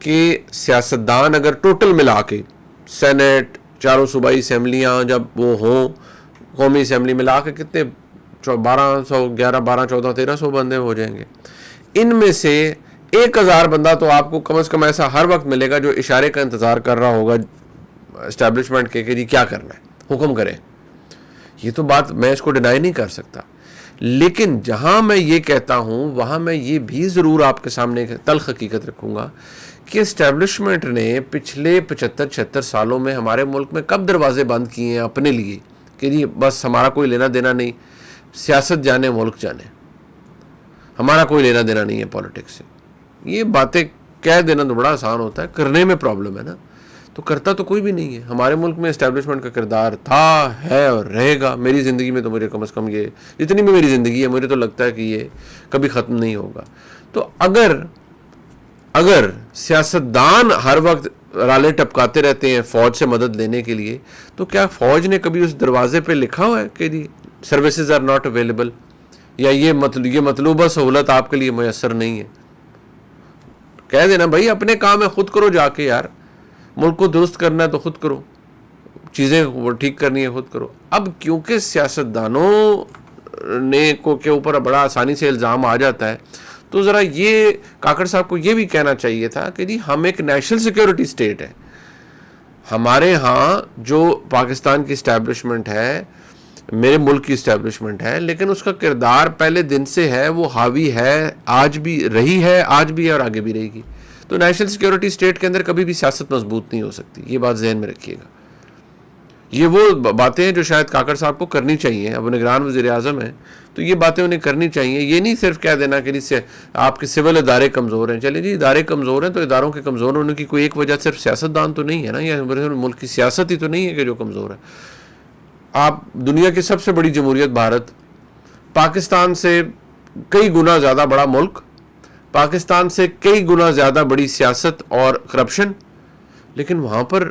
کہ سیاستدان اگر ٹوٹل ملا کے سینٹ، چاروں صوبائی اسمبلیاں جب وہ ہوں، قومی اسمبلی ملا کے کتنے 1300 بندے ہو جائیں گے. ان میں سے 1000 بندہ تو آپ کو کم از کم ایسا ہر وقت ملے گا جو اشارے کا انتظار کر رہا ہوگا اسٹیبلشمنٹ کے کہ جی کیا کرنا ہے، حکم کریں. یہ تو بات میں اس کو ڈینائی نہیں کر سکتا. لیکن جہاں میں یہ کہتا ہوں وہاں میں یہ بھی ضرور آپ کے سامنے تلخ حقیقت رکھوں گا کہ اسٹیبلشمنٹ نے پچھلے 75-76 سالوں میں ہمارے ملک میں کب دروازے بند کیے ہیں اپنے لیے کہ جی بس ہمارا کوئی لینا دینا نہیں، سیاست جانے ملک جانے، ہمارا کوئی لینا دینا نہیں ہے پولیٹکس سے. یہ باتیں کہہ دینا تو بڑا آسان ہوتا ہے، کرنے میں پرابلم ہے نا. تو کرتا تو کوئی بھی نہیں ہے. ہمارے ملک میں اسٹیبلشمنٹ کا کردار تھا، ہے اور رہے گا. میری زندگی میں تو مجھے کم از کم یہ جتنی بھی میری زندگی ہے مجھے تو لگتا ہے کہ یہ کبھی ختم نہیں ہوگا. تو اگر سیاستدان ہر وقت رالے ٹپکاتے رہتے ہیں فوج سے مدد لینے کے لیے، تو کیا فوج نے کبھی اس دروازے پہ لکھا ہوا ہے کہ جی سروسز آر ناٹ اویلیبل، یا یہ مطلوبہ سہولت آپ کے لیے میسر نہیں ہے؟ کہہ دینا بھائی اپنے کام ہے خود کرو، جا کے یار ملک کو درست کرنا ہے تو خود کرو، چیزیں ٹھیک کرنی ہے خود کرو. اب کیونکہ سیاستدانوں کے اوپر بڑا آسانی سے الزام آ جاتا ہے، تو ذرا یہ کاکڑ صاحب کو یہ بھی کہنا چاہیے تھا کہ جی ہم ایک نیشنل سیکیورٹی سٹیٹ ہے. ہمارے ہاں جو پاکستان کی اسٹیبلشمنٹ ہے، میرے ملک کی اسٹیبلشمنٹ ہے، لیکن اس کا کردار پہلے دن سے ہے، وہ حاوی ہے، آج بھی رہی ہے، آج بھی ہے اور آگے بھی رہے گی. تو نیشنل سیکیورٹی سٹیٹ کے اندر کبھی بھی سیاست مضبوط نہیں ہو سکتی. یہ بات ذہن میں رکھیے گا. یہ وہ باتیں ہیں جو شاید کاکڑ صاحب کو کرنی چاہیے. اب نگران وزیر اعظم ہیں تو یہ باتیں انہیں کرنی چاہیے. یہ نہیں صرف کہہ دینا کہ جس سے آپ کے سول ادارے کمزور ہیں. چلیں جی ادارے کمزور ہیں تو اداروں کے کمزور ہونے کی کوئی ایک وجہ صرف سیاستدان تو نہیں ہے نا، یا ملک کی سیاست ہی تو نہیں ہے کہ جو کمزور ہے. آپ دنیا کی سب سے بڑی جمہوریت بھارت، پاکستان سے کئی گنا زیادہ بڑا ملک، پاکستان سے کئی گنا زیادہ بڑی سیاست اور کرپشن، لیکن وہاں پر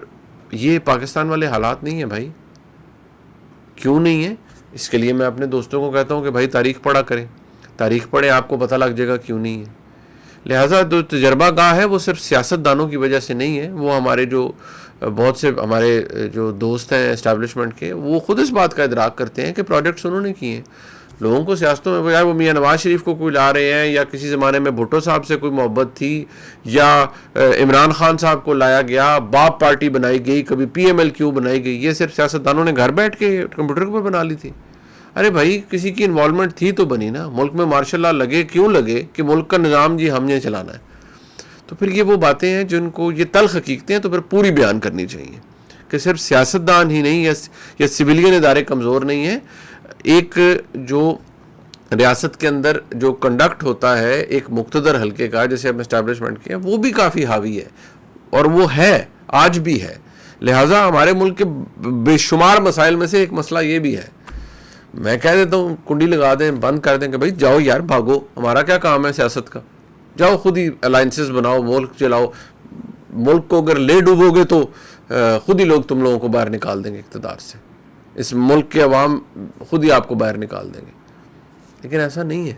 یہ پاکستان والے حالات نہیں ہیں بھائی. کیوں نہیں ہے؟ اس کے لیے میں اپنے دوستوں کو کہتا ہوں کہ بھائی تاریخ پڑھا کریں، تاریخ پڑھیں، آپ کو پتہ لگ جائے گا کیوں نہیں ہے. لہٰذا جو تجربہ گاہ ہے وہ صرف سیاست دانوں کی وجہ سے نہیں ہے. وہ ہمارے جو بہت سے ہمارے جو دوست ہیں اسٹیبلشمنٹ کے، وہ خود اس بات کا ادراک کرتے ہیں کہ پروجیکٹس انہوں نے کیے ہیں. لوگوں کو سیاستوں میں وہ میاں نواز شریف کو کوئی لا رہے ہیں، یا کسی زمانے میں بھٹو صاحب سے کوئی محبت تھی، یا عمران خان صاحب کو لایا گیا، باپ پارٹی بنائی گئی، کبھی پی ایم ایل کیو بنائی گئی، یہ صرف سیاستدانوں نے گھر بیٹھ کے کمپیوٹر پر بنا لی تھی. ارے بھائی کسی کی انوالومنٹ تھی تو بنی نا. ملک میں مارشل لا لگے کیوں لگے کہ ملک کا نظام جی ہم نے چلانا ہے. تو پھر یہ وہ باتیں ہیں جن کو یہ تلخ حقیقتیں ہیں تو پھر پوری بیان کرنی چاہیے کہ صرف سیاستدان ہی نہیں یا سویلین ادارے کمزور نہیں ہیں. ایک جو ریاست کے اندر جو کنڈکٹ ہوتا ہے ایک مقتدر حلقے کا، جیسے ہم اسٹیبلشمنٹ کے ہیں، وہ بھی کافی حاوی ہے اور وہ ہے، آج بھی ہے. لہٰذا ہمارے ملک کے بے شمار مسائل میں سے ایک مسئلہ یہ بھی ہے. میں کہہ دیتا ہوں کنڈی لگا دیں، بند کر دیں کہ بھائی جاؤ یار بھاگو، ہمارا کیا کام ہے سیاست کا، جاؤ خود ہی الائنسز بناؤ، ملک چلاؤ. ملک کو اگر لے ڈوبو گے تو خود ہی لوگ تم لوگوں کو باہر نکال دیں گے اقتدار سے. اس ملک کے عوام خود ہی آپ کو باہر نکال دیں گے. لیکن ایسا نہیں ہے،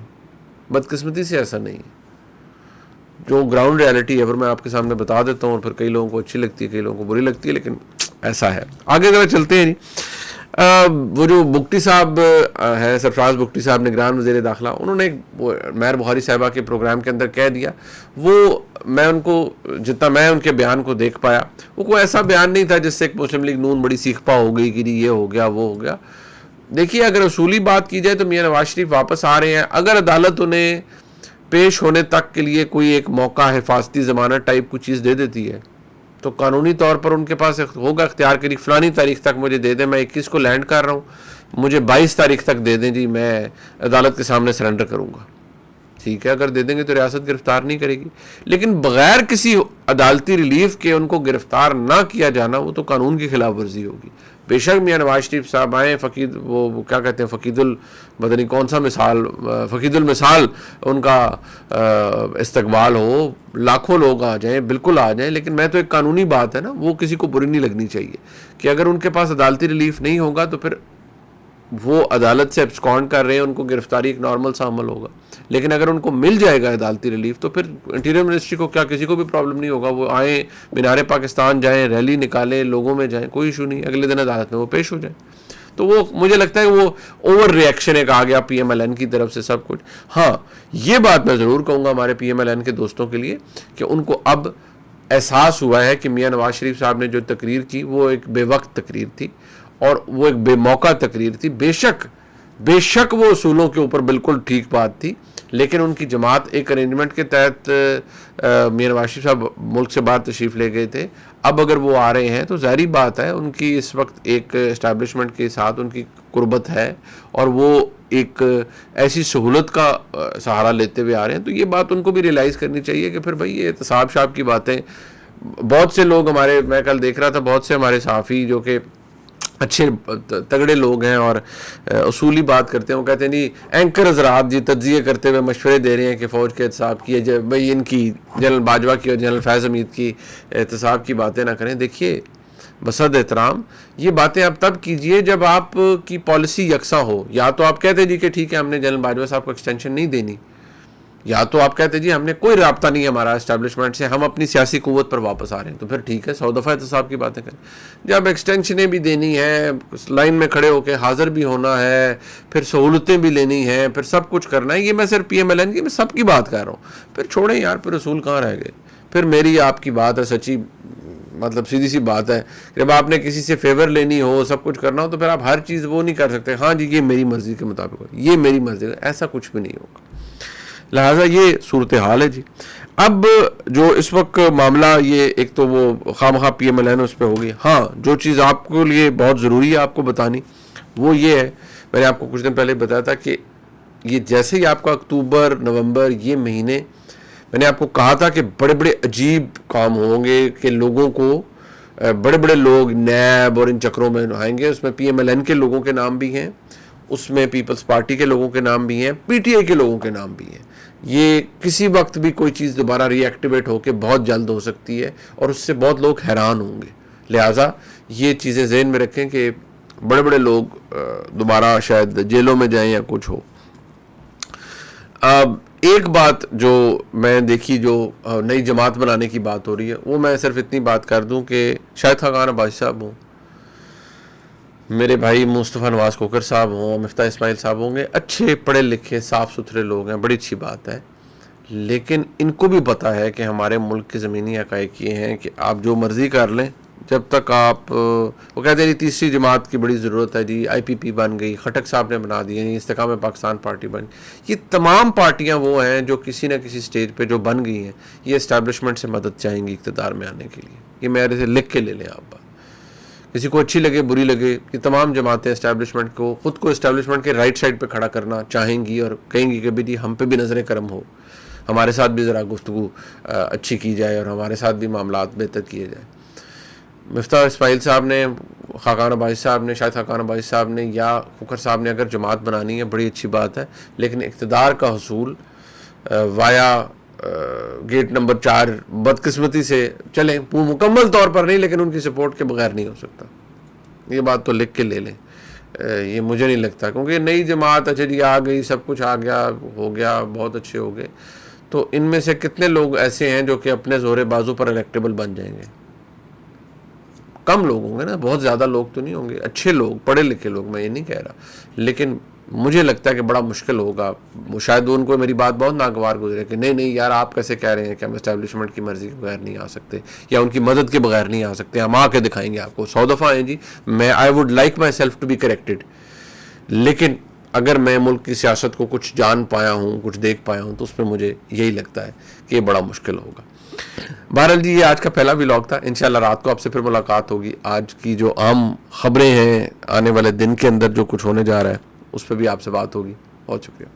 بدقسمتی سے ایسا نہیں ہے. جو گراؤنڈ ریالٹی ہے پھر میں آپ کے سامنے بتا دیتا ہوں، اور پھر کئی لوگوں کو اچھی لگتی ہے، کئی لوگوں کو بری لگتی ہے، لیکن ایسا ہے. آگے ذرا چلتے ہیں. وہ جو بگٹی صاحب ہیں، سرفراز بگٹی صاحب نگران وزیر داخلہ، انہوں نے مہر بخاری صاحبہ کے پروگرام کے اندر کہہ دیا، وہ میں ان کو جتنا میں ان کے بیان کو دیکھ پایا، وہ کوئی ایسا بیان نہیں تھا جس سے ایک مسلم لیگ نون بڑی سیکھ پا ہو گئی کہ یہ ہو گیا وہ ہو گیا. دیکھیے اگر اصولی بات کی جائے تو میاں نواز شریف واپس آ رہے ہیں. اگر عدالت انہیں پیش ہونے تک کے لیے کوئی ایک موقع، حفاظتی ضمانت ٹائپ کوئی چیز دے دیتی ہے، تو قانونی طور پر ان کے پاس ہوگا اختیار کہ فلانی تاریخ تک مجھے دے دیں، میں 21 کو لینڈ کر رہا ہوں، مجھے 22 تاریخ تک دے دیں جی، میں عدالت کے سامنے سرنڈر کروں گا. ٹھیک ہے، اگر دے دیں گے تو ریاست گرفتار نہیں کرے گی. لیکن بغیر کسی عدالتی ریلیف کے ان کو گرفتار نہ کیا جانا، وہ تو قانون کی خلاف ورزی ہوگی. بے شک میاں نواز شریف صاحب آئیں، وہ کیا کہتے ہیں، پتہ نہیں کون سا مثال، فقید المثال ان کا استقبال ہو، لاکھوں لوگ آ جائیں، بالکل آ جائیں. لیکن میں تو ایک قانونی بات ہے نا، وہ کسی کو بری نہیں لگنی چاہیے کہ اگر ان کے پاس عدالتی ریلیف نہیں ہوگا تو پھر وہ عدالت سے ایبسکانڈ کر رہے ہیں، ان کو گرفتاری ایک نارمل سا عمل ہوگا. لیکن اگر ان کو مل جائے گا عدالتی ریلیف تو پھر انٹیریئر منسٹری کو کیا کسی کو بھی پرابلم نہیں ہوگا. وہ آئیں، مینار پاکستان جائیں، ریلی نکالیں، لوگوں میں جائیں، کوئی ایشو نہیں. اگلے دن عدالت میں وہ پیش ہو جائیں. تو وہ مجھے لگتا ہے وہ اوور ریئیکشن ایک آ گیا پی ایم ایل این کی طرف سے سب کچھ. ہاں یہ بات میں ضرور کہوں گا ہمارے پی ایم ایل این کے دوستوں کے لیے کہ ان کو اب احساس ہوا ہے کہ میاں نواز شریف صاحب نے جو تقریر کی وہ ایک بے وقت تقریر تھی اور وہ ایک بے موقع تقریر تھی. بے شک وہ اصولوں کے اوپر بالکل ٹھیک بات تھی، لیکن ان کی جماعت ایک ارینجمنٹ کے تحت میاں نواز شریف صاحب ملک سے باہر تشریف لے گئے تھے. اب اگر وہ آ رہے ہیں تو ظاہری بات ہے ان کی اس وقت ایک اسٹیبلشمنٹ کے ساتھ ان کی قربت ہے اور وہ ایک ایسی سہولت کا سہارا لیتے ہوئے آ رہے ہیں. تو یہ بات ان کو بھی ریئلائز کرنی چاہیے کہ پھر بھائی یہ احتساب شاب کی باتیں. بہت سے لوگ ہمارے، میں کل دیکھ رہا تھا، بہت سے ہمارے صحافی جو کہ اچھے تگڑے لوگ ہیں اور اصولی بات کرتے ہیں، وہ کہتے ہیں جی اینکر حضرات جی تجزیے کرتے ہوئے مشورے دے رہے ہیں کہ فوج کے احتساب کی ہے، بھائی ان کی جنرل باجوہ کی اور جنرل فیض حمید کی احتساب کی باتیں نہ کریں. دیکھیے بصد احترام یہ باتیں آپ تب کیجئے جب آپ کی پالیسی یکساں ہو. یا تو آپ کہتے جی کہ ٹھیک ہے ہم نے جنرل باجوہ صاحب کو ایکسٹینشن نہیں دینی، یا تو آپ کہتے جی ہم نے کوئی رابطہ نہیں ہے ہمارا اسٹیبلشمنٹ سے، ہم اپنی سیاسی قوت پر واپس آ رہے ہیں. تو پھر ٹھیک ہے 100 دفعہ احتساب کی باتیں کریں. جب ایکسٹینشنیں بھی دینی ہیں، لائن میں کھڑے ہو کے حاضر بھی ہونا ہے، پھر سہولتیں بھی لینی ہیں، پھر سب کچھ کرنا ہے. یہ میں صرف پی ایم ایل این کی میں سب کی بات کر رہا ہوں. پھر چھوڑیں یار، پھر اصول کہاں رہ گئے. پھر میری آپ کی بات ہے سچی، مطلب سیدھی سی بات ہے، جب آپ نے کسی سے فیور لینی ہو، سب کچھ کرنا ہو، تو پھر آپ ہر چیز وہ نہیں کر سکتے ہاں جی یہ میری مرضی کے مطابق ہو، یہ میری مرضی. ایسا کچھ بھی نہیں ہوگا. لہٰذا یہ صورتحال ہے جی. اب جو اس وقت معاملہ یہ ایک تو وہ خواہ پی ایم ایل این اس پہ ہوگی. ہاں جو چیز آپ کو لیے بہت ضروری ہے آپ کو بتانی وہ یہ ہے، میں نے آپ کو کچھ دن پہلے بتایا تھا کہ یہ جیسے ہی آپ کا اکتوبر نومبر یہ مہینے، میں نے آپ کو کہا تھا کہ بڑے بڑے عجیب کام ہوں گے کہ لوگوں کو بڑے بڑے لوگ نیب اور ان چکروں میں آئیں گے. اس میں پی ایم ایل این کے لوگوں کے نام بھی ہیں، اس میں پیپلز پارٹی کے لوگوں کے نام بھی ہیں، پی ٹی آئی کے لوگوں کے نام بھی ہیں. یہ کسی وقت بھی کوئی چیز دوبارہ ری ایکٹیویٹ ہو کے بہت جلد ہو سکتی ہے اور اس سے بہت لوگ حیران ہوں گے. لہٰذا یہ چیزیں ذہن میں رکھیں کہ بڑے بڑے لوگ دوبارہ شاید جیلوں میں جائیں یا کچھ ہو. اب ایک بات جو میں دیکھی، جو نئی جماعت بنانے کی بات ہو رہی ہے، وہ میں صرف اتنی بات کر دوں کہ شاہد خاقان عباسی صاحب ہوں، میرے بھائی مصطفیٰ نواز کھوکھر صاحب ہوں، مفتاح اسماعیل صاحب ہوں گے، اچھے پڑھے لکھے صاف ستھرے لوگ ہیں، بڑی اچھی بات ہے. لیکن ان کو بھی پتہ ہے کہ ہمارے ملک کے زمینی حقائق یہ ہیں کہ آپ جو مرضی کر لیں، جب تک آپ وہ کہتے ہیں جی تیسری جماعت کی بڑی ضرورت ہے جی، آئی پی پی بن گئی، خٹک صاحب نے بنا دی، یعنی استحکام پاکستان پارٹی بن گئی. یہ تمام پارٹیاں وہ ہیں جو کسی نہ کسی سٹیج پہ جو بن گئی ہیں، یہ اسٹیبلشمنٹ سے مدد چاہیں گی اقتدار میں آنے کے لیے. یہ میرے سے لکھ کے لے لیں آپ بات، کسی کو اچھی لگے بری لگے، یہ تمام جماعتیں اسٹیبلشمنٹ کو، خود کو اسٹیبلشمنٹ کے رائٹ سائڈ پہ کھڑا کرنا چاہیں گی اور کہیں گی کہ بھی جی ہم پہ بھی نظر کرم ہو، ہمارے ساتھ بھی ذرا گفتگو اچھی کی جائے اور ہمارے ساتھ بھی معاملات بہتر کیے جائیں. مفتاح اسماعیل صاحب نے، خاقان عباسی صاحب نے، شاہد خاقان عباسی صاحب نے یا کھوکھر صاحب نے اگر جماعت بنانی ہے بڑی اچھی بات ہے، لیکن اقتدار کا حصول وایا گیٹ نمبر 4 بدقسمتی سے چلیں، مکمل طور پر نہیں لیکن ان کی سپورٹ کے بغیر نہیں ہو سکتا. یہ بات تو لکھ کے لے لیں. یہ مجھے نہیں لگتا، کیونکہ نئی جماعت اچھا جی آ گئی، سب کچھ آ گیا، ہو گیا، بہت اچھے ہو گئے، تو ان میں سے کتنے لوگ ایسے ہیں جو کہ اپنے زور بازو پر الیکٹیبل بن جائیں گے؟ کم لوگ ہوں گے نا، بہت زیادہ لوگ تو نہیں ہوں گے. اچھے لوگ، پڑھے لکھے لوگ، میں یہ نہیں کہہ رہا، لیکن مجھے لگتا ہے کہ بڑا مشکل ہوگا. شاید ان کو میری بات بہت ناگوار گزرے کہ نہیں یار آپ کیسے کہہ رہے ہیں کہ ہم اسٹیبلشمنٹ کی مرضی کے بغیر نہیں آ سکتے یا ان کی مدد کے بغیر نہیں آ سکتے، ہم آ کے دکھائیں گے آپ کو. 100 دفعہ ہیں جی، میں I would like myself to be corrected, لیکن اگر میں ملک کی سیاست کو کچھ جان پایا ہوں، کچھ دیکھ پایا ہوں، تو اس میں مجھے یہی لگتا ہے کہ یہ بڑا مشکل ہوگا. بہرحال جی یہ آج کا پہلا ولاگ تھا. انشاءاللہ رات کو آپ سے پھر ملاقات ہوگی. آج کی جو عام خبریں ہیں، آنے والے دن کے اندر جو کچھ ہونے جا رہا ہے، اس پہ بھی آپ سے بات ہوگی. بہت شکریہ.